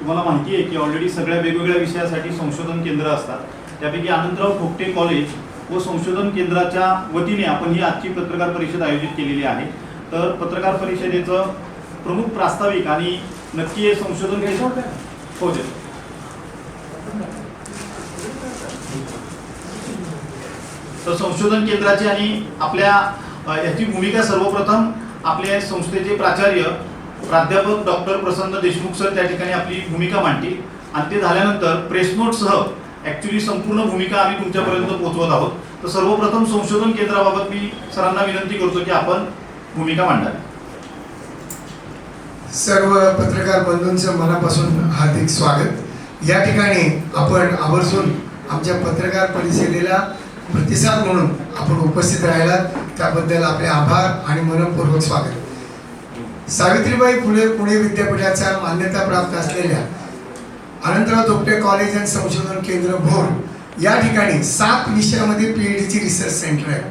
तुम्हाला माहिती आहे की ऑलरेडी सगळ्या वेगवेगळ्या विषयासाठी संशोधन केंद्र असतात. त्यापैकी अनंतराव ठोकटे कॉलेज व संशोधन केंद्राच्या वतीने आपण ही आजची पत्रकार परिषद आयोजित केलेली आहे. तर पत्रकार परिषदेचं प्रमुख प्रास्ताविक आणि नक्की हे संशोधन केंद्र हो दे. तर संशोधन केंद्राची आणि आपल्या याची भूमिका सर्वप्रथम आपल्या संस्थेचे प्राचार्य प्राध्यापक डॉक्टर प्रसन्न देशमुख सर त्या ठिकाणी आपली भूमिका मांडतील आणि ते झाल्यानंतर प्रेस नोटसह ॲक्च्युली संपूर्ण भूमिका आम्ही तुमच्यापर्यंत पोहोचवत आहोत. तर सर्वप्रथम संशोधन केंद्राबाबत मी सरांना विनंती करतो की आपण भूमिका मांडावी. सर्व पत्रकार बंधूंचं मनापासून हार्दिक स्वागत. या ठिकाणी आपण आवर्जून आमच्या पत्रकार परिषदेला प्रतिसाद म्हणून आपण उपस्थित राहिलात त्याबद्दल आपले आभार आणि मनपूर्वक स्वागत. सावित्रीबाई फुले पुणे विद्यापीठाच्या मान्यताप्राप्त असलेल्या अनंतराव ठोकटे कॉलेज अँड संशोधन केंद्र भोर या ठिकाणी 7 विषयामध्ये PhDची रिसर्च सेंटर आहे.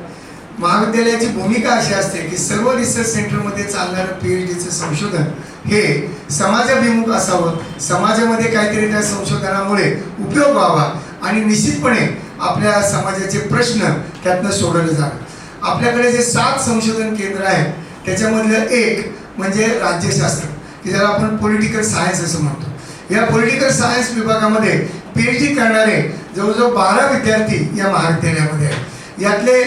महाविद्यालयाची भूमिका अशी असते की सर्व रिसर्च सेंटरमध्ये चालणारं PhDचं संशोधन हे समाजाभिमुख असावं, समाजामध्ये काहीतरी त्या संशोधनामुळे उपयोग व्हावा आणि निश्चितपणे आपल्या समाजाचे प्रश्न त्यातनं सोडवले जावे. आपल्याकडे जे 7 संशोधन केंद्र आहेत त्याच्यामधलं एक म्हणजे राज्यशास्त्र की ज्याला आपण पॉलिटिकल सायन्स असं म्हणतो. या पॉलिटिकल सायन्स विभागामध्ये PhD करणारे जवळजवळ 12 विद्यार्थी या महाविद्यालयामध्ये आहेत. यातले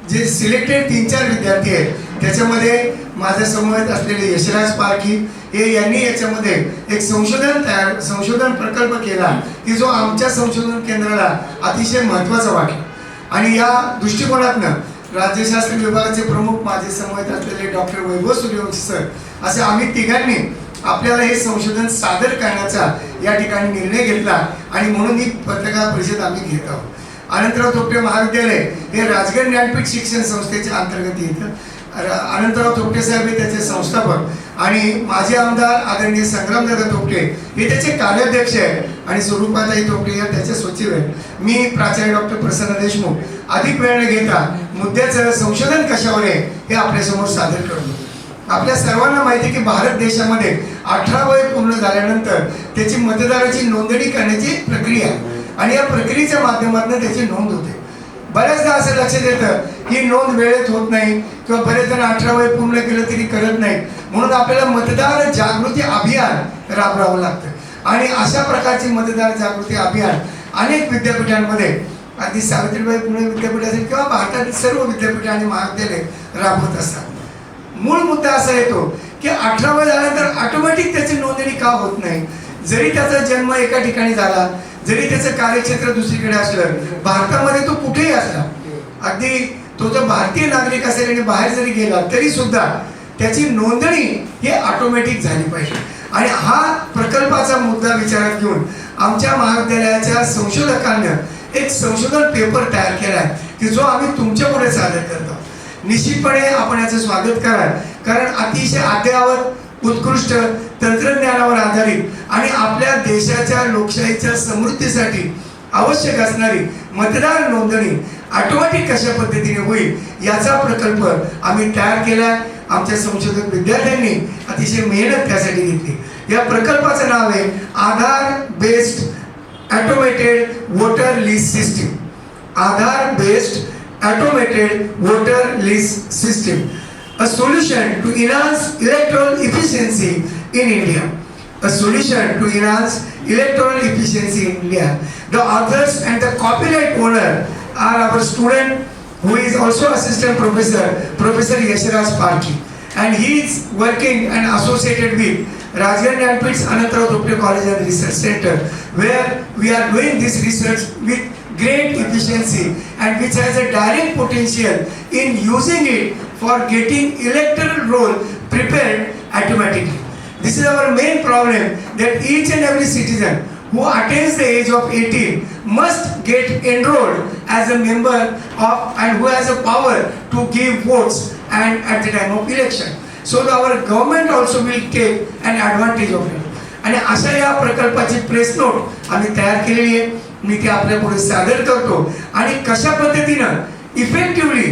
जे सिलेक्टेड 3-4 विद्यार्थी आहेत त्याच्यामध्ये माझ्या समवेत असलेले यशराज पारखी हे यांनी याच्यामध्ये एक संशोधन प्रकल्प केला की जो आमच्या संशोधन केंद्राला अतिशय महत्त्वाचा वाटला. आणि या दृष्टिकोनातनं राज्यशास्त्र विभागाचे प्रमुख माझे समवेत असलेले डॉक्टर वैभव सूर्यवंशी सर असे आम्ही तिघांनी आपल्याला हे संशोधन सादर करण्याचा या ठिकाणी निर्णय घेतला आणि म्हणून ही पत्रकार परिषद आम्ही घेत आहोत. अनंतराव ठोकटे महाविद्यालय हे राजगड ज्ञानपीठ शिक्षण संस्थेच्या अंतर्गत येतं. अनंतराव ठोकटे साहेब हे त्याचे संस्थापक आणि माजी आमदार आदरणीय संग्रामदादा ठोकटे हे त्याचे कार्याध्यक्ष आहेत आणि स्वरूपाताई ठोकटे या त्याचे सचिव आहेत. मी प्राचार्य डॉक्टर प्रसन्न देशमुख. अधिक वेळ न घेता मुद्द्याचं संशोधन कशावर आहे हे आपल्यासमोर सादर करतो. आपल्या सर्वांना माहिती आहे की भारत देशामध्ये 18 वय पूर्ण झाल्यानंतर त्याची मतदाराची नोंदणी करण्याची प्रक्रिया आहे आणि या प्रक्रियेच्या माध्यमातून त्याची नोंद होते. बऱ्याचदा असं लक्षात येतं की नोंद वेळेत होत नाही किंवा बरेच जण 18 वय पूर्ण केलं तरी करत नाही. म्हणून आपल्याला मतदार जागृती अभियान राबवावं लागतं आणि अशा प्रकारची मतदार जागृती अभियान अनेक विद्यापीठांमध्ये अगदी सावित्रीबाई पुणे विद्यापीठ असेल किंवा भारतातील सर्व विद्यापीठ आणि महाविद्यालय राबवत असतात. मूळ मुद्दा असा येतो की 18 वय झाल्यानंतर ऑटोमॅटिक त्याची नोंदणी का होत नाही. जरी त्याचा जन्म एका ठिकाणी झाला, जरी त्याचं कार्यक्षेत्र दुसरीकडे असलं, भारतामध्ये तो कुठेही असला, अगदी तो जर भारतीय नागरिक असेल आणि बाहेर जरी गेला तरी सुद्धा त्याची नोंदणी ही ऑटोमॅटिक झाली पाहिजे. आणि हा प्रकल्पाचा मुद्दा विचारात घेऊन आमच्या महाविद्यालयाच्या संशोधकांनी एक संशोधन पेपर तयार केला आहे की जो आम्ही तुमच्या पुढे सादर करतो. निश्चितपणे आपण याचं स्वागत कराल कारण अतिशय अद्ययावत उत्कृष्ट तंत्रज्ञानावर आधारित आणि आपल्या देशाच्या लोकशाहीच्या समृद्धीसाठी आवश्यक असणारी मतदार नोंदणी ऑटोमॅटिक कशा पद्धतीने होईल याचा प्रकल्प आम्ही तयार केला. आमच्या संशोधक विद्यार्थ्यांनी अतिशय मेहनत त्यासाठी घेतली. या प्रकल्पाचं नाव आहे Aadhaar based automated voter list system. Aadhaar based automated voter list system, a solution to enhance electoral efficiency in India. A solution to enhance electoral efficiency in India. The authors and the copyright owner are our student who is also assistant professor, Professor Yashraj Parki, and he is working and associated with Rajgir Jnanpith Anantarao Thokte College and Research Center, where we are doing this research with great efficiency and which has a direct potential in using it for getting electoral roll prepared automatically. This is our main problem, that each and every citizen who attains the age of 18 must get enrolled as a member of and who has a power to give votes and at the time of election. So our government also will take an advantage of it. आणि अशा या प्रकल्पाची press note आम्ही तयार केलेली आहे. मी ते आपल्या पुढे सादर करतो आणि कशा पद्धतीनं इफेक्टिव्हली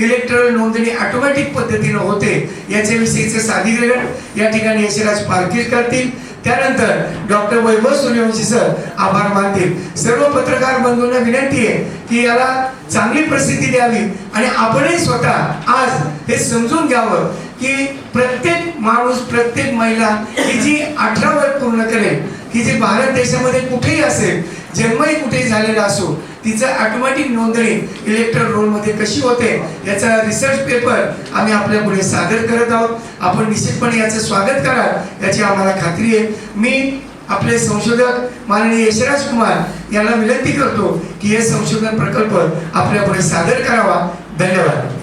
इलेक्ट्रॉनिक नोंदणी ऑटोमॅटिक पद्धतीने होते याच्याविषयीचे सादरीकरण या ठिकाणी यशराज पारखी करतील. त्यानंतर डॉक्टर वैभव सूर्यवंशी सर आभार मानतील. सर्व पत्रकार बंधूंना विनंती आहे की याला चांगली प्रसिद्धी द्यावी आणि आपणही स्वतः आज हे समजून घ्यावं की प्रत्येक माणूस, प्रत्येक महिला ही जी 18 वय पूर्ण करेल, की जी भारत देशामध्ये कुठेही असेल, जन्मही कुठेही झालेला असो, तिचं ऑटोमॅटिक नोंदणी इलेक्ट्रल रोल मध्ये कशी होते याचा रिसर्च पेपर आम्ही आपल्या पुढे सादर करत आहोत. आपण निश्चितपणे याचं स्वागत कराल याची आम्हाला खात्री आहे. मी आपले संशोधक माननीय यशराज कुमार यांना विनंती करतो की हे संशोधन प्रकल्प आपल्या पुढे सादर करावा. धन्यवाद.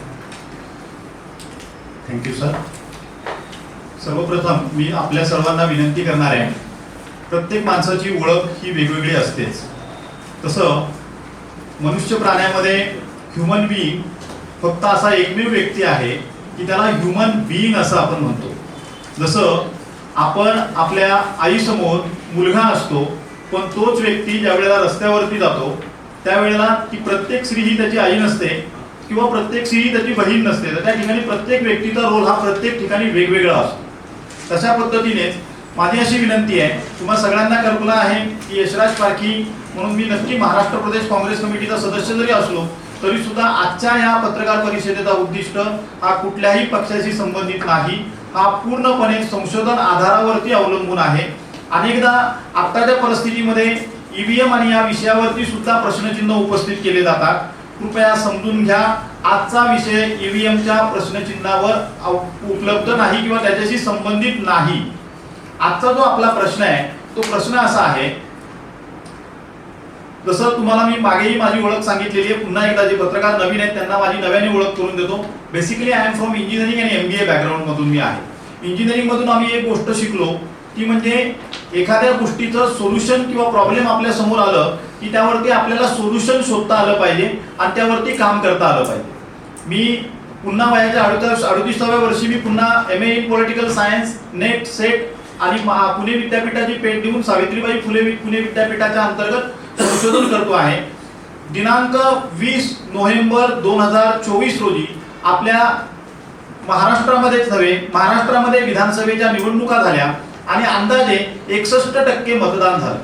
Thank you sir. सर्वप्रथम मी आपल्या सर्वांना विनंती करणार आहे, प्रत्येक माणसाची ओळख ही वेगवेगळी असतेच. तसं मनुष्य प्राण्यामध्ये ह्युमन बीइंग फक्त असा एकमेव व्यक्ती आहे की त्याला ह्युमन बीइंग असं आपण म्हणतो. जसं आपण आपल्या आईसमोर मुलगा असतो, पण तोच व्यक्ती ज्या वेळेला रस्त्यावरती जातो त्यावेळेला ती प्रत्येक स्त्री ही त्याची आई नसते किंवा प्रत्येक स्त्री ही त्याची बहीण नसते. तर त्या ठिकाणी प्रत्येक व्यक्तीचा रोल हा प्रत्येक ठिकाणी वेगवेगळा असतो. तशा पद्धतीनेच माझी अशी विनंती आहे, तुम्हाला सगळ्यांना कल्पना आहे की यशराज पारखी म्हणून मी नक्की महाराष्ट्र प्रदेश काँग्रेस कमिटीचा सदस्य जरी असलो तरी सुद्धा आजच्या या पत्रकार परिषदेचा उद्दिष्ट हा कुठल्याही पक्षाशी संबंधित नाही, हा पूर्णपणे संशोधन आधारावरती अवलंबून आहे. अनेकदा आत्ताच्या परिस्थितीमध्ये ईव्हीएम आणि या विषयावरती सुद्धा प्रश्नचिन्ह उपस्थित केले जातात. कृपया समजून घ्या, आजचा विषय ईव्हीएमच्या प्रश्नचिन्हावर उपलब्ध नाही किंवा त्याच्याशी संबंधित नाही. आजचा जो आपला प्रश्न आहे तो प्रश्न असा आहे, जसं तुम्हाला मी मागेही माझी ओळख सांगितलेली आहे, पुन्हा एकदा जे पत्रकार नवीन आहेत त्यांना माझी नव्याने ओळख करून देतो. Basically I am from engineering आणि MBA बॅकग्राऊंड मधून मी आहे. इंजिनिअरिंग मधून आम्ही एक गोष्ट शिकलो ती म्हणजे एखाद्या गोष्टीचं सोल्युशन किंवा प्रॉब्लेम आपल्या समोर आलं की त्यावरती आपल्याला सोल्युशन शोधता आलं पाहिजे आणि त्यावरती काम करता आलं पाहिजे. मी पुन्हा वयाच्या 38व्या वर्षी मी पुन्हा MA in political science, net, set आणि पुणे विद्यापीठाची पेट देऊन सावित्रीबाई फुले पुणे विद्यापीठाच्या अंतर्गत संशोधन करतो आहे. दिनांक 20 नोव्हेंबर 2024 रोजी आपल्या महाराष्ट्रामध्येच नव्हे, महाराष्ट्रामध्ये विधानसभेच्या निवडणुका झाल्या आणि अंदाजे 61% मतदान झालं.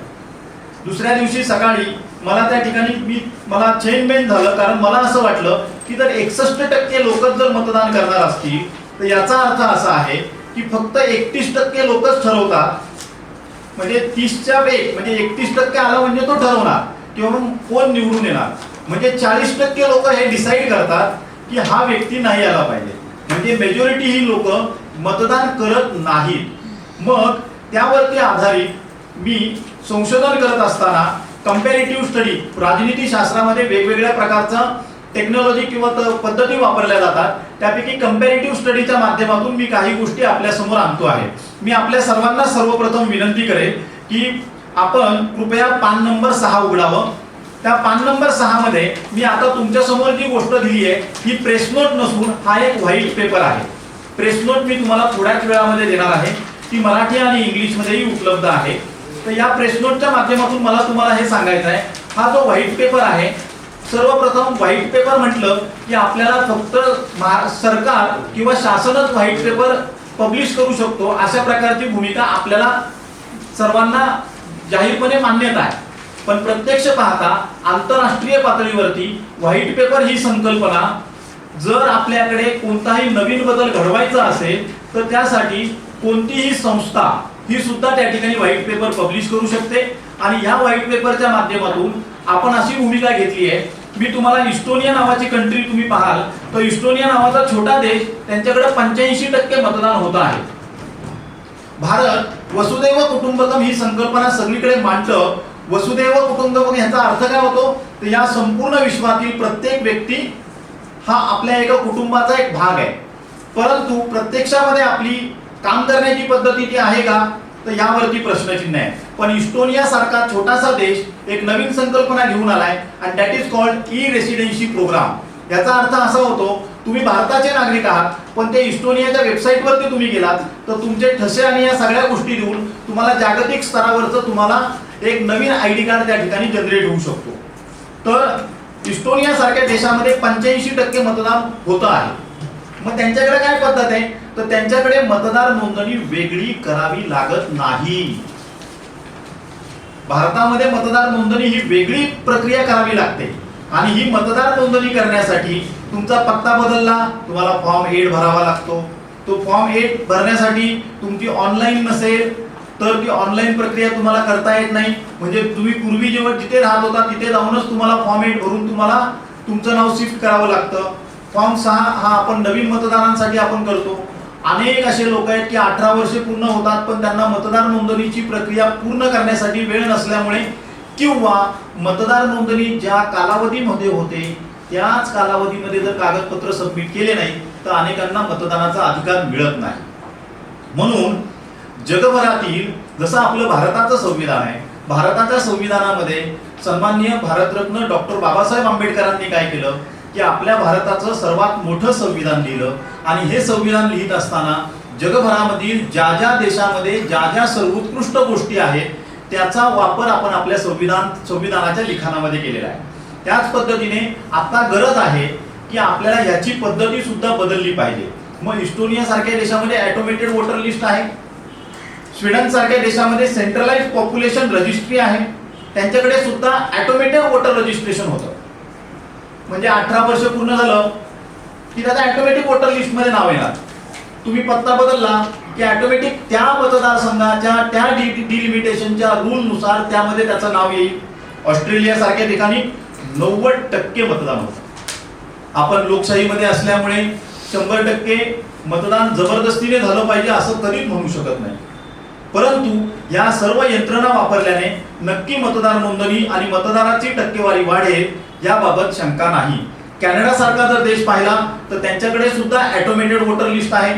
दुसऱ्या दिवशी सकाळी मला त्या ठिकाणी मला चेंजमेंट झालं, कारण मला असं वाटलं की जर 61% लोकच जर मतदान करणार असतील तर याचा अर्थ असा आहे की फक्त 31% लोकच ठरवतात. म्हणजे 30च्या एक म्हणजे 31% आला म्हणजे तो ठरवणार किंवा मग कोण निवडून येणार. म्हणजे 40% लोक हे डिसाईड करतात की हा व्यक्ती नाही आला पाहिजे. म्हणजे मेजॉरिटी ही लोक मतदान करत नाहीत. मग त्यावरती आधारित मी संशोधन करत असताना कंपॅरेटिव्ह स्टडी, राजनीती शास्त्रामध्ये वेगवेगळ्या प्रकारचं टेक्नॉलॉजी किंवा पद्धती वापरल्या जातात, त्यापैकी कंपॅरेटिव्ह स्टडीच्या माध्यमातून मी काही गोष्टी आपल्या समोर आणतो आहे. मी आपल्या सर्वांना सर्वप्रथम विनंती करेन की आपण कृपया पान नंबर 6 उघडावं. त्या पान नंबर 6 मध्ये मी आता तुमच्या समोर जी गोष्ट दिली आहे ही प्रेस नोट नसून हा एक व्हाईट पेपर आहे. प्रेस नोट मी तुम्हाला थोड्याच वेळामध्ये देणार आहे, ती मराठी आणि इंग्लिशमध्येही उपलब्ध आहे. तर या प्रेस नोटच्या माध्यमातून मला तुम्हाला हे सांगायचं आहे, हा जो व्हाईट पेपर आहे, सर्वप्रथम व्हाईट पेपर म्हटलं की आपल्याला फक्त सरकार किंवा शासनच व्हाईट पेपर पब्लिश करू शकतो अशा प्रकारची भूमिका आपल्याला सर्वांना जाहीरपणे मान्यता आहे. पण प्रत्यक्ष पाहता आंतरराष्ट्रीय पातळीवरती व्हाईट पेपर ही संकल्पना जर आपल्याकडे कोणताही नवीन बदल घडवायचा असेल तर त्यासाठी कोणतीही संस्था ही सुद्धा त्या ठिकाणी व्हाईट पेपर पब्लिश करू शकते. आणि या व्हाईट पेपरच्या माध्यमातून आपण अशी भूमिका घेतली आहे, मी तुम्हाला इस्टोनिया नावाची कंट्री तुम्ही पाहाल तर इस्टोनिया नावाचा छोटा देश, त्यांच्याकडे 85% मतदान होत आहे. भारत वसुदैव कुटुंबकम ही संकल्पना सगळीकडे मांडतं. वसुदैव कुटुंबकम याचा अर्थ काय होतो तर या संपूर्ण विश्वातील प्रत्येक व्यक्ती हा आपल्या एका कुटुंबाचा एक भाग आहे. परंतु प्रत्यक्षामध्ये आपली काम करण्याची पद्धती ती आहे का तर यावरती प्रश्नचिन्ह आहे. पण इस्टोनिया सारखा छोटासा देश एक नवीन संकल्पना घेऊन आलाय आणि that is called e residency program. याचा अर्थ असा होतो तुम्ही भारताचे नागरिक आहात पण ते इस्टोनियाच्या वेबसाईटवरती तुम्ही गेलात तर तुमचे ठसे आणि या सगळ्या गोष्टी देऊन तुम्हाला जागतिक स्तरावरचं तुम्हाला एक नवीन ID कार्ड त्या ठिकाणी जनरेट होऊ शकतो. तर इस्टोनिया सारख्या देशामध्ये 85% मतदान होतं आहे. मग त्यांच्याकडे काय पद्धत आहे तर त्यांच्याकडे मतदार नोंदणी वेगळी करावी लागत नाही. भारतामध्ये मतदार नोंदणी ही वेगळी प्रक्रिया करावी लागते आणि ही मतदार नोंदणी करण्यासाठी तुमचा पत्ता बदलला, तुम्हाला फॉर्म 8 भरावा लागतो. तो फॉर्म 8 भरण्यासाठी तुमची ऑनलाईन नसेल तर ती ऑनलाईन प्रक्रिया तुम्हाला करता येत नाही. म्हणजे तुम्ही पूर्वी जेव्हा जिथे राहत होता तिथे जाऊनच तुम्हाला फॉर्म 8 भरून तुम्हाला तुमचं नाव शिफ्ट करावं लागतं. फॉर्म 6 हा आपण नवीन मतदारांसाठी आपण करतो. अनेक असे लोक आहेत की 18 वर्षे पूर्ण होतात पण त्यांना मतदार नोंदणीची प्रक्रिया पूर्ण करण्यासाठी वेळ नसल्यामुळे किंवा मतदार नोंदणी ज्या कालावधीमध्ये होते त्याच कालावधीमध्ये जर कागदपत्र सबमिट केले नाही तर अनेकांना मतदानाचा अधिकार मिळत नाही. म्हणून जगभरातील जसं आपलं भारताचं संविधान आहे, भारताच्या संविधानामध्ये सन्माननीय भारतरत्न डॉक्टर बाबासाहेब आंबेडकरांनी काय केलं की आपल्या भारताचं सर्वात मोठं संविधान लिहिलं आणि हे संविधान लिहित असताना जगभरामधील ज्या ज्या देशामध्ये ज्या ज्या सर्वोत्कृष्ट गोष्टी आहेत त्याचा वापर आपण आपल्या संविधानाच्या लिखाणामध्ये केलेला आहे. त्याच पद्धतीने आता गरज आहे की आपल्याला ह्याची पद्धती सुद्धा बदलली पाहिजे. मग इस्टोनिया सारख्या देशामध्ये ऑटोमेटेड वोटर लिस्ट आहे, स्वीडन सारख्या देशामध्ये सेंट्रलाइज पॉप्युलेशन रजिस्ट्री आहे, त्यांच्याकडे सुद्धा ऑटोमेटेड वोटर रजिस्ट्रेशन होतं. म्हणजे 18 वर्ष पूर्ण झालं की त्याचा ऑटोमॅटिक वोटर लिस्ट मध्ये नाव येणार. तुम्ही पत्ता बदलला की ऑटोमॅटिक त्या मतदारसंघाच्या त्या डिलिमिटेशनच्या रूल नुसार त्यामध्ये त्याचं नाव येईल. ऑस्ट्रेलिया सारख्या ठिकाणी 90% मतदान होतं. आपण लोकशाहीमध्ये असल्यामुळे 100% मतदान जबरदस्तीने झालं पाहिजे असं कधीच म्हणू शकत नाही. परंतु या सर्व यंत्रणा वापरल्याने नक्की मतदार नोंदणी आणि मतदाराची टक्केवारी वाढेल याबाबत शंका नाही. कॅनडा सारखा जर देश पाहिला तर त्यांच्याकडे सुद्धा ऑटोमेटेड वोटर लिस्ट आहे.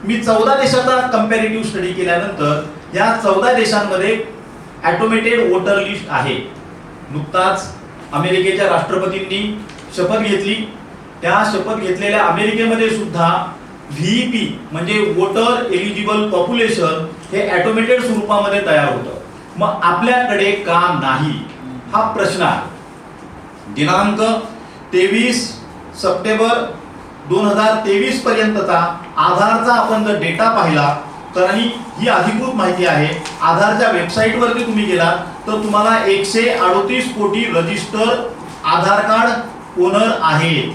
मी 14 देशाचा कंपॅरेटिव्ह स्टडी केल्यानंतर या 14 देशांमध्ये ऑटोमेटेड वोटर लिस्ट आहे. नुकताच अमेरिकेच्या राष्ट्रपतींनी शपथ घेतली. त्या शपथ घेतलेल्या अमेरिकेमध्ये सुद्धा व्हीईपी म्हणजे वोटर एलिजिबल पॉप्युलेशन हे ऑटोमेटेड स्वरूपामध्ये तयार होतं. मग आपल्याकडे का नाही हा प्रश्न आहे. दिनांक 23 सप्टेंबर 2023 पर्यंतचा आधारचा आपण जर डेटा पाहिला तर आणि ही अधिकृत माहिती आहे. आधारच्या वेबसाईटवरती तुम्ही गेलात तर तुम्हाला 138 कोटी रजिस्टर आधार कार्ड ओनर आहेत.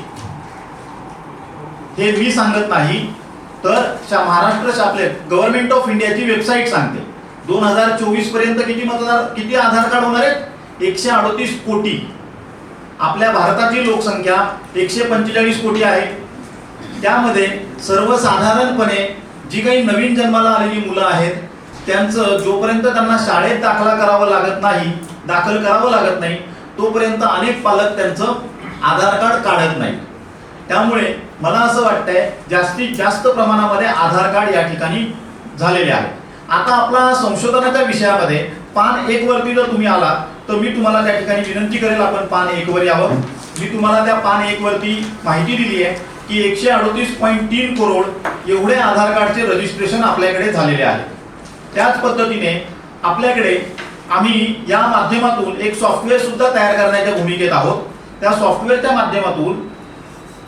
हे मी सांगत नाही तर महाराष्ट्र आपले गव्हर्नमेंट ऑफ इंडियाची वेबसाईट सांगते. 2024 पर्यंत किती आधार कार्ड होणार आहेत? 138 कोटी. आपल्या भारताची लोकसंख्या 145 कोटी आहे. त्यामध्ये सर्वसाधारणपणे जी काही नवीन जन्माला आलेली मुलं आहेत त्यांचं जोपर्यंत त्यांना शाळेत दाखल करावं लागत नाही तोपर्यंत अनेक पालक त्यांचं आधार कार्ड काढत नाही. त्यामुळे मला असं वाटतंय जास्तीत जास्त प्रमाणामध्ये आधार कार्ड या ठिकाणी झालेले आहे. आता आपला संशोधनाच्या विषयामध्ये पान 1 वरती जर तुम्ही आला तर मी तुम्हाला त्या ठिकाणी विनंती करेल आपण पान 1 वर यावं. मी तुम्हाला त्या पान 1 वरती माहिती दिली आहे की 138.3 करोड एवढे आधार कार्डचे रजिस्ट्रेशन आपल्याकडे झालेले आहे. त्याच पद्धतीने आपल्याकडे आम्ही या माध्यमातून एक सॉफ्टवेअर सुद्धा तयार करण्याच्या भूमिकेत आहोत. त्या सॉफ्टवेअरच्या माध्यमातून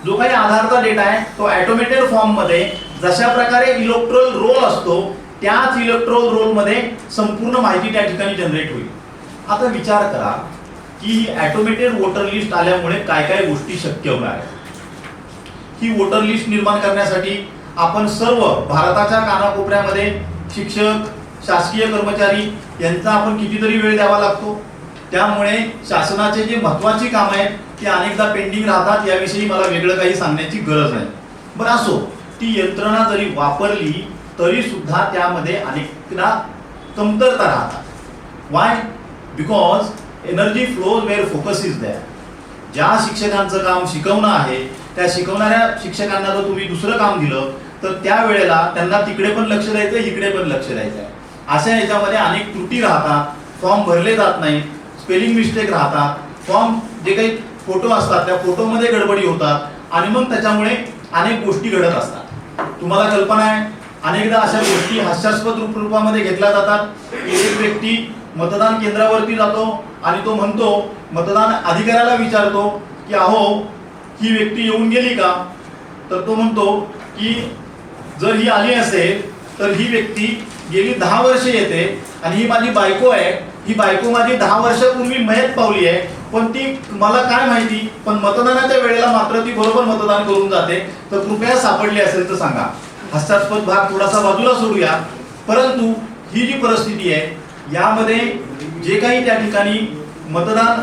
जो काही आधारचा डेटा आहे तो ऑटोमेटेड फॉर्म मध्ये जशा प्रकारे इलेक्ट्रोल रोल असतो त्याच इलेक्ट्रोल रोल मध्ये संपूर्ण माहिती त्या ठिकाणी जनरेट होईल. आता विचार करा की ही ऑटोमेटेड वोटर लिस्ट आल्यामुळे काय काय गोष्टी शक्य होणार आहेत. ही वोटर लिस्ट निर्माण करण्यासाठी आपण सर्व भारताच्या कानाकोपऱ्यामध्ये शिक्षक, शासकीय कर्मचारी यांचा आपण कितीतरी वेळ द्यावा लागतो. त्यामुळे शासनाचे जे महत्त्वाची कामं आहेत ती अनेकदा पेंडिंग राहतात. याविषयी मला वेगळं काही सांगण्याची गरज नाही. बरं असो, ती यंत्रणा जरी वापरली तरी सुद्धा त्यामध्ये अनेकदा कमतरता राहतात. Why? Because energy flows where focus is there. ज्या शिक्षकांचं काम शिकवणं आहे त्या शिकवणाऱ्या शिक्षकांना जर तुम्ही दुसरं काम दिलं तर त्यावेळेला त्यांना तिकडे पण लक्ष द्यायचं, इकडे पण लक्ष द्यायचं. अशा याच्यामध्ये अनेक त्रुटी राहतात. फॉर्म भरले जात नाहीत, स्पेलिंग मिस्टेक राहतात, फॉर्म जे काही फोटो असतात त्या फोटोमध्ये गडबडी होतात आणि मग त्याच्यामुळे अनेक गोष्टी घडत असतात. तुम्हाला कल्पना आहे अनेकदा अशा गोष्टी हास्यास्पद रूपामध्ये घेतल्या जातात. एक व्यक्ती मतदान केंद्रावरती जातो आणि तो म्हणतो, मतदान अधिकाऱ्याला विचारतो की अहो ही व्यक्ती येऊन गेली का? तर तो म्हणतो की जर ही आली असेल तर ही व्यक्ती गेली 10 वर्षे येते आणि ही माझी बायको आहे ही बायको माझी 10 वर्षापूर्वी मयत पावली आहे, पण ती मला काय माहिती, पण मतदानाच्या वेळेला मात्र ती बरोबर मतदान करून जाते, तर कृपया सापडली असेल तर सांगा. हास्यास्पद भाग थोडासा बाजूला सोडूया, परंतु ही जी परिस्थिती आहे यामध्ये जे काही त्या ठिकाणी मतदान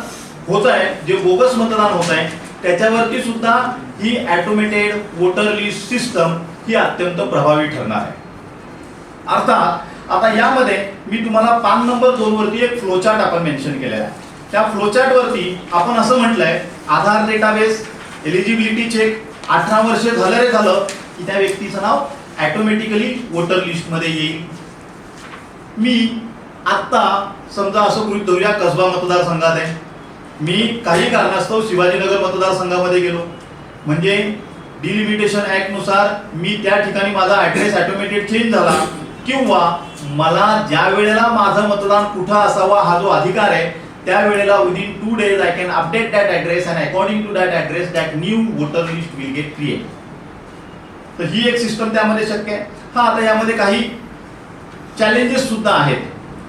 होत आहे, जे बोगस मतदान होत आहे, त्याच्यावरती सुद्धा ही ऑटोमेटेड वोटर लिस्ट सिस्टम ही अत्यंत प्रभावी ठरणार आहे. अर्थात आता यामध्ये मी तुम्हाला पान नंबर 2 वरती एक फ्लोचार्ट आपण मेन्शन केलेला आहे. त्या फ्लोचार्ट वरती आपण असं म्हटलंय, आधार डेटाबेस, एलिजिबिलिटी चेक, 18 वर्ष झालं रे झालं की त्या व्यक्तीचं नाव ऑटोमॅटिकली वोटर लिस्ट मध्ये येईल. मी आत्ता समजा असं गृहीत धरूया, कसबा मतदारसंघात आहे, मी काही कारणास्तव शिवाजीनगर मतदारसंघामध्ये गेलो, म्हणजे डिलिमिटेशन ऍक्ट नुसार मी त्या ठिकाणी माझा ऍड्रेस ऑटोमॅटेड चेंज झाला, किंवा मला ज्या वेळेला माझं मतदान कुठं असावा हा जो अधिकार आहे, त्या वेळेला within 2 days I can update that address and according to that address that new voter list will get create. तर ही एक सिस्टम त्यामध्ये शक्य आहे. हा आता यामध्ये काही चॅलेंजेस सुद्धा आहेत.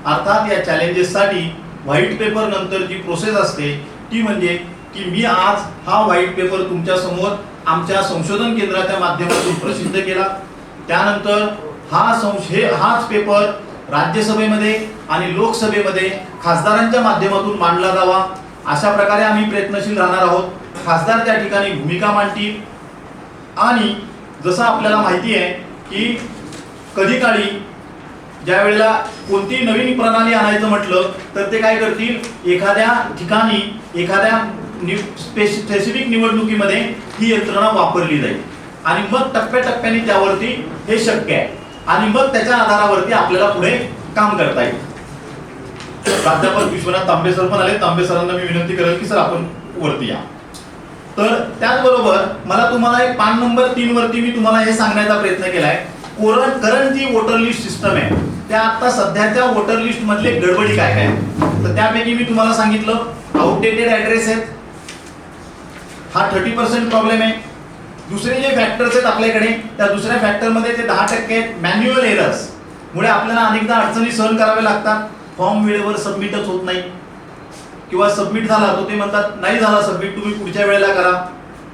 अर्थात या चॅलेंजेससाठी व्हाईट पेपर नंतर जी प्रोसेस असते ती म्हणजे की मी आज हा व्हाईट पेपर तुमच्या समोर आमच्या संशोधन केंद्राच्या माध्यमातून प्रसिद्ध केला, त्यानंतर हाच पेपर राज्यसभेमध्ये आणि लोकसभेमध्ये खासदारांच्या माध्यमातून मांडला जावा, अशा प्रकारे आम्ही प्रयत्नशील राहणार आहोत. खासदार त्या ठिकाणी भूमिका मांडतील, आणि जसं आपल्याला माहिती आहे की कधी काळी ज्या वेळेला कोणती नवीन प्रणाली आणायचं म्हटलं तर ते काय करतील, एखाद्या ठिकाणी एखाद्या स्पेसिफिक निवडणुकीमध्ये ही यंत्रणा वापरली जाईल, आणि मग टप्प्याटप्प्याने त्यावरती हे शक्य आहे, आणि मग त्याच्या आधारावरती आपल्याला पुढे काम करता येईल. प्राध्यापक विश्वनाथ तांबे सर पण आले. तांबे सरांना मी विनंती करेल की सर आपण वरती या. तर त्याचबरोबर मला तुम्हाला एक पान नंबर 3 वरती मी तुम्हाला हे सांगण्याचा प्रयत्न केलाय, करंट जी वोटर लिस्ट सिस्टम आहे त्या आता सध्याच्या वोटर लिस्ट मधले गडबडी काय काय. तर त्यापैकी मी तुम्हाला सांगितलं आउटडेटेड ऍड्रेस आहेत, हा 30% प्रॉब्लेम आहे. दुसरे जे फॅक्टर्स आहेत आपल्याकडे, त्या दुसऱ्या फॅक्टरमध्ये ते 10% आहेत मॅन्युअल एरर्स मुळे आपल्याला अनेकदा अडचणी सहन कराव्या लागतात. फॉर्म वेळेवर सबमिटच होत नाही, किंवा सबमिट झाला तो ते म्हणतात नाही झाला सबमिट, तुम्ही पुढच्या वेळेला करा,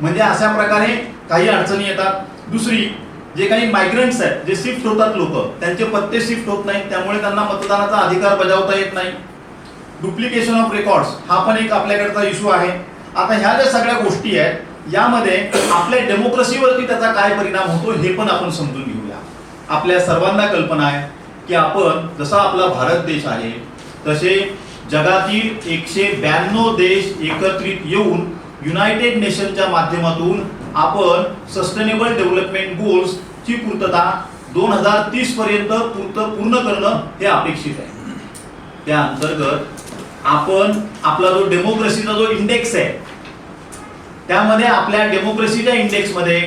म्हणजे अशा प्रकारे काही अडचणी येतात. दुसरी, जे काही मायग्रंट्स आहेत, जे शिफ्ट होतात लोक, त्यांचे पत्ते शिफ्ट होत नाहीत, त्यामुळे त्यांना मतदानाचा अधिकार बजावता येत नाही. डुप्लिकेशन ऑफ रेकॉर्ड्स हा पण एक आपल्याकडचा इश्यू आहे. आता ह्या ज्या सगळ्या गोष्टी आहेत यामध्ये आपल्या डेमोक्रेसीवरती त्याचा काय परिणाम होतो हे पण आपण समजून घेऊया. आपल्या सर्वांना कल्पना आहे की आपण जसा आपला भारत देश आहे तसे जगातील 192 देश एकत्रित येऊन युनायटेड नेशनच्या माध्यमातून आपण सस्टेनेबल डेव्हलपमेंट गोल्स ची पूर्तता 2030 पर्यंत पूर्ण करणं हे अपेक्षित आहे. त्या अंतर्गत आपण आपला जो डेमोक्रेसीचा जो इंडेक्स आहे त्यामध्ये आपल्या डेमोक्रेसीच्या इंडेक्समध्ये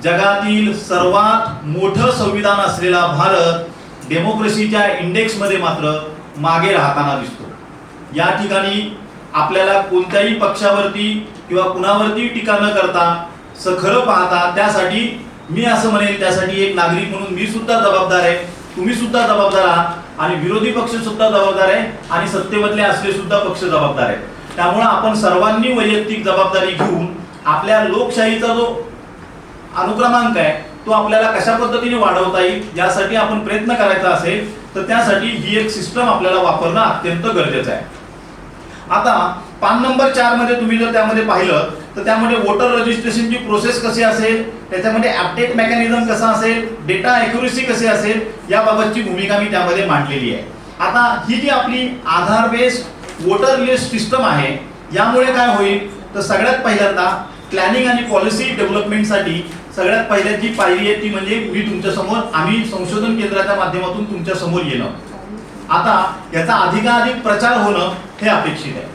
जगातील सर्वात मोठं संविधान असलेला भारत डेमोक्रेसीच्या इंडेक्समध्ये मात्र मागे राहताना दिसतो. या ठिकाणी आपल्याला कोणत्याही पक्षावरती किंवा कुणावरती टीका न करता खरं पाहता, त्यासाठी मी असं म्हणेल, त्यासाठी एक नागरिक म्हणून मी सुद्धा जबाबदार आहे, तुम्ही सुद्धा जबाबदार आहात, आणि विरोधी पक्ष सुद्धा जबाबदार आहे, आणि सत्तेमधले असले सुद्धा पक्ष जबाबदार आहेत. त्यामुळे आपण सर्वांनी वैयक्तिक जबाबदारी घेऊन आपल्या लोकशाहीचा जो अनुक्रमांक आहे तो आपल्याला कशा पद्धतीने वाढवता येईल यासाठी आपण प्रयत्न करायचा असेल तर त्यासाठी ही एक सिस्टम आपल्याला वापरणं अत्यंत गरजेचं आहे. आता पान नंबर 4 मध्ये तुम्ही जर त्यामध्ये पाहिलं तर त्यामध्ये वोटर रजिस्ट्रेशनची प्रोसेस कशी असेल, त्याच्यामध्ये अपडेट मेकॅनिझम कसा असेल, डेटा ॲक्युरेसी कशी असेल याबाबतची भूमिका मी त्यामध्ये मांडलेली आहे. आता ही जी आपली आधार बेस्ड वोटर लिस्ट सिस्टम आहे यामुळे काय होईल तर सगळ्यात पहिल्यांदा प्लॅनिंग आणि पॉलिसी डेव्हलपमेंटसाठी सगळ्यात पहिल्यात जी पायरी आहे ती म्हणजे मी तुमच्या समोर, आम्ही संशोधन केंद्राच्या माध्यमातून तुमच्या समोर येणं. आता याचा अधिकाधिक प्रचार होणं हे अपेक्षित आहे.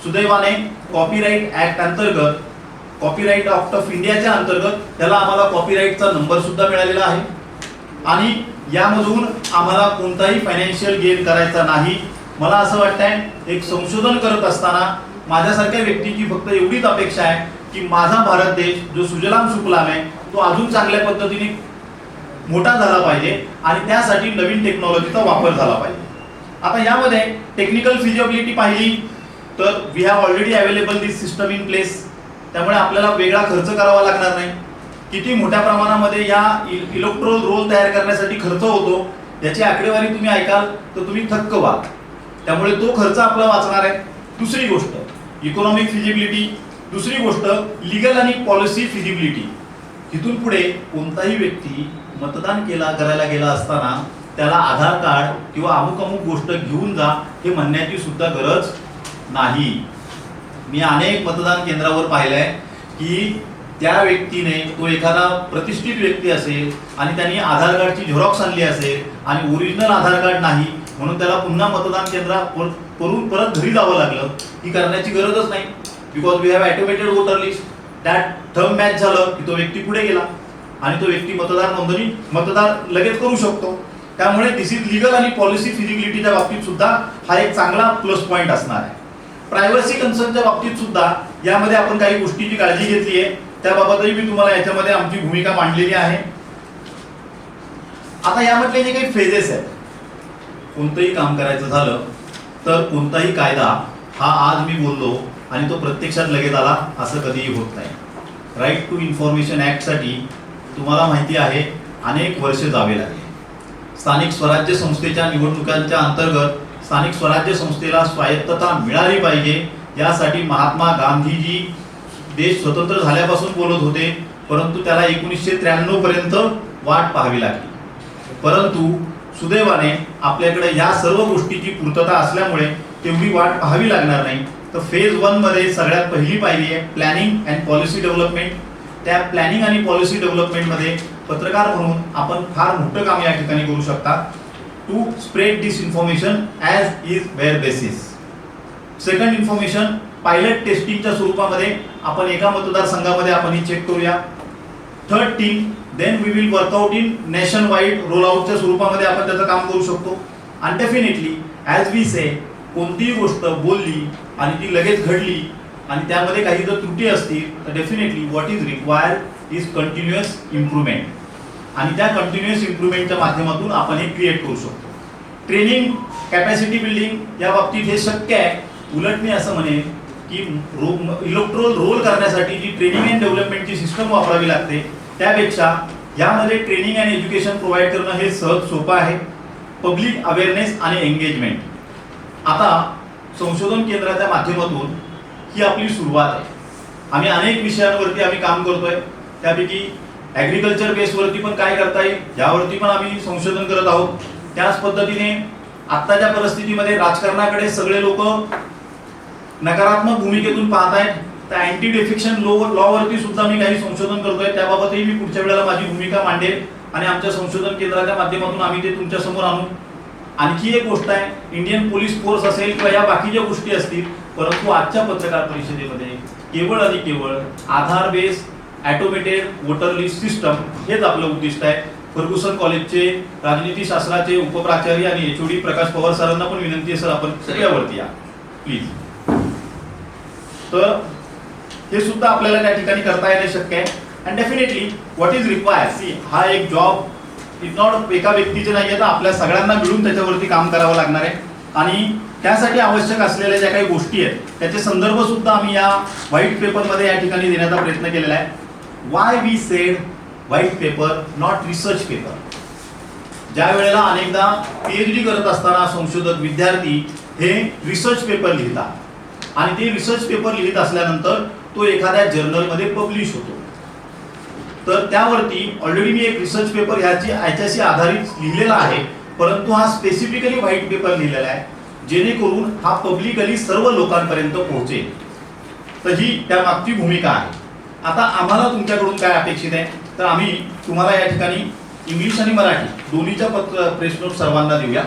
सुदैवाने कॉपीराईट ऍक्ट अंतर्गत, कॉपीराईट ऍक्ट ऑफ इंडियाच्या अंतर्गत त्याला आम्हाला कॉपीराईटचा नंबर सुद्धा मिळालेला आहे, आणि यामधून आम्हाला कोणताही फायनान्शियल गेन करायचा नाही. मला असं वाटतंय एक संशोधन करत असताना माझ्यासारख्या व्यक्तीची फक्त एवढीच अपेक्षा आहे की माझा भारत देश जो सुजलाम सुफलाम आहे तो अजून चांगल्या पद्धतीने मोठा झाला पाहिजे, आणि त्यासाठी नवीन टेक्नॉलॉजीचा वापर झाला पाहिजे. आता यामध्ये टेक्निकल फिजिबिलिटी पाहिली तर we have already available this system in place, त्यामुळे आपल्याला वेगळा खर्च करावा लागणार नाही. किती मोठ्या प्रमाणामध्ये या इलेक्ट्रोल रोल तयार करण्यासाठी खर्च होतो याची आकडेवारी तुम्ही ऐकाल तर तुम्ही थक्क व्हाल. त्यामुळे तो खर्च आपला वाचणार आहे. दुसरी गोष्ट इकॉनॉमिक फिजिबिलिटी, दुसरी गोष्ट लिगल आणि पॉलिसी फिजिबिलिटी. इथून पुढे कोणताही व्यक्ती मतदान करायला गेला असताना त्याला आधार कार्ड किंवा अमुक अमुक गोष्ट घेऊन जा हे म्हणण्याची सुद्धा गरज नाही. मी अनेक मतदान केंद्रावर पाहिलंय की त्या व्यक्तीने, तो एखादा प्रतिष्ठित व्यक्ती असेल आणि त्यांनी आधार कार्डची झेरॉक्स आणली असेल आणि ओरिजिनल आधार कार्ड नाही म्हणून त्याला पुन्हा मतदान केंद्रावरून परत घरी जावं लागलं. ही करण्याची गरजच नाही. Because we have automated voter list. That thumb match झालं की तो व्यक्ती पुढे गेला आणि तो व्यक्ती मतदार लगेच करू शकतो. त्यामुळे दिस इज लिगल आणि पॉलिसी फिजिबिलिटीच्या बाबतीत सुद्धा हा एक चांगला प्लस पॉईंट असणार आहे. प्रायव्हसी कन्सर्नच्या बाबतीत सुद्धा यामध्ये आपण काही गोष्टीची काळजी घेतली आहे, त्याबाबतही मी तुम्हाला याच्यामध्ये आमची भूमिका मांडलेली आहे. आता यामधले जे काही फेजेस आहेत, कोणतंही काम करायचं झालं तर कोणताही कायदा हा आज मी बोललो आणि तो प्रत्यक्षात लगेच आला असं कधीही होत नाही. राईट टू इन्फॉर्मेशन ॲक्टसाठी तुम्हाला माहिती आहे अनेक वर्ष जावे लागले. स्थानिक स्वराज्य संस्थेच्या निवडणुकांच्या अंतर्गत स्थानिक स्वराज्य संस्थेला स्वायत्तता मिळाली पाहिजे यासाठी महात्मा गांधीजी देश स्वतंत्र झाल्यापासून बोलत होते, परंतु त्याला 1993 पर्यंत वाट पाहावी लागली. परंतु सुदैवाने आपल्याकडे ह्या सर्व गोष्टीची पूर्तता असल्यामुळे तेवढी वाट पाहावी लागणार नाही. तर फेज 1 मध्ये सगळ्यात पहिली पाहिली आहे प्लॅनिंग अँड पॉलिसी डेव्हलपमेंट. त्या प्लॅनिंग आणि पॉलिसी डेव्हलपमेंटमध्ये पत्रकार म्हणून आपण फार मोठं काम या ठिकाणी करू शकता. To spread this information as is where basis. Second information pilot टेस्टिंगच्या स्वरूपामध्ये आपण एका मतदारसंघामध्ये आपण ही चेक करूया. Third thing then we will work out in nationwide रोल आउटच्या स्वरूपामध्ये आपण त्याचं काम करू शकतो. आणि डेफिनेटली ॲज वी से कोणतीही गोष्ट बोलली आणि ती लगेच घडली आणि त्यामध्ये काही जर त्रुटी असतील तर definitely what is required is continuous improvement. आणि त्या कंटिन्युअस इम्प्रूव्हमेंटच्या माध्यमातून आपण हे क्रिएट करू शकतो. ट्रेनिंग, कॅपॅसिटी बिल्डिंग या बाबतीत हे शक्य आहे. उलट मी असं म्हणेन की इलेक्ट्रोल रोल करण्यासाठी जी ट्रेनिंग अँड डेव्हलपमेंटची सिस्टम वापरावी लागते त्यापेक्षा यामध्ये ट्रेनिंग अँड एज्युकेशन प्रोव्हाइड करणं हे सहज सोपं आहे. पब्लिक अवेअरनेस आणि एंगेजमेंट. आता संशोधन केंद्राच्या माध्यमातून ही आपली सुरुवात आहे. आम्ही अनेक विषयांवरती आम्ही काम करतोय, त्यापैकी ॲग्रिकल्चर बेसवरती पण काय करता येईल यावरती पण आम्ही संशोधन करत आहोत. त्याच पद्धतीने आत्ताच्या परिस्थितीमध्ये राजकारणाकडे सगळे लोक नकारात्मक भूमिकेतून पाहत आहेत. तर अँटी डिफेक्शन लॉवरती सुद्धा मी काही संशोधन करतोय. त्याबाबतही मी पुढच्या वेळेला माझी भूमिका मांडेल आणि आमच्या संशोधन केंद्राच्या माध्यमातून आम्ही ते तुमच्या समोर आणू. आणखी एक गोष्ट आहे, इंडियन पोलीस फोर्स असेल किंवा या बाकीच्या गोष्टी असतील, परंतु आजच्या पत्रकार परिषदेमध्ये केवळ आणि केवळ Aadhaar base automated voter list system हेच आपलं उद्दिष्ट आहे. फर्ग्युसन कॉलेजचे राजनीतीशास्त्राचे उपप्राचार्य आणि HOD प्रकाश पवार सरांना पण विनंती आहे, सर आपण सगळ्यावरती या प्लीज. तर हे सुद्धा आपल्याला त्या ठिकाणी करता येणे शक्य आहे. And definitely what is required, see हा एक जॉब इज नॉट एका व्यक्तीचे नाही आहे, तर आपल्या सगळ्यांना मिळून त्याच्यावरती काम करावं लागणार आहे. आणि त्यासाठी आवश्यक असलेल्या ज्या काही गोष्टी आहेत त्याचे संदर्भ सुद्धा आम्ही या व्हाईट पेपरमध्ये या ठिकाणी देण्याचा प्रयत्न केलेला आहे. Why we said white paper not research paper. ज्या वेळेला अनेकदा PhD करत असताना संशोधक विद्यार्थी हे रिसर्च पेपर लिहितात आणि ते रिसर्च पेपर लिहित असल्यानंतर तो एखाद्या जर्नलमध्ये पब्लिश होतो. तर त्यावरती ऑलरेडी मी एक रिसर्च पेपर ह्याच्याशी आधारित लिहिलेला आहे, परंतु हा स्पेसिफिकली व्हाईट पेपर लिहिलेला आहे जेणेकरून हा पब्लिकली सर्व लोकांपर्यंत पोहोचेल. तर ही त्यामागची भूमिका आहे. आता आम्हाला तुमच्याकडून काय अपेक्षित आहे, तर आम्ही तुम्हाला या ठिकाणी इंग्लिश आणि मराठी दोन्हीच्या प्रेस नोट सर्वांना देऊया.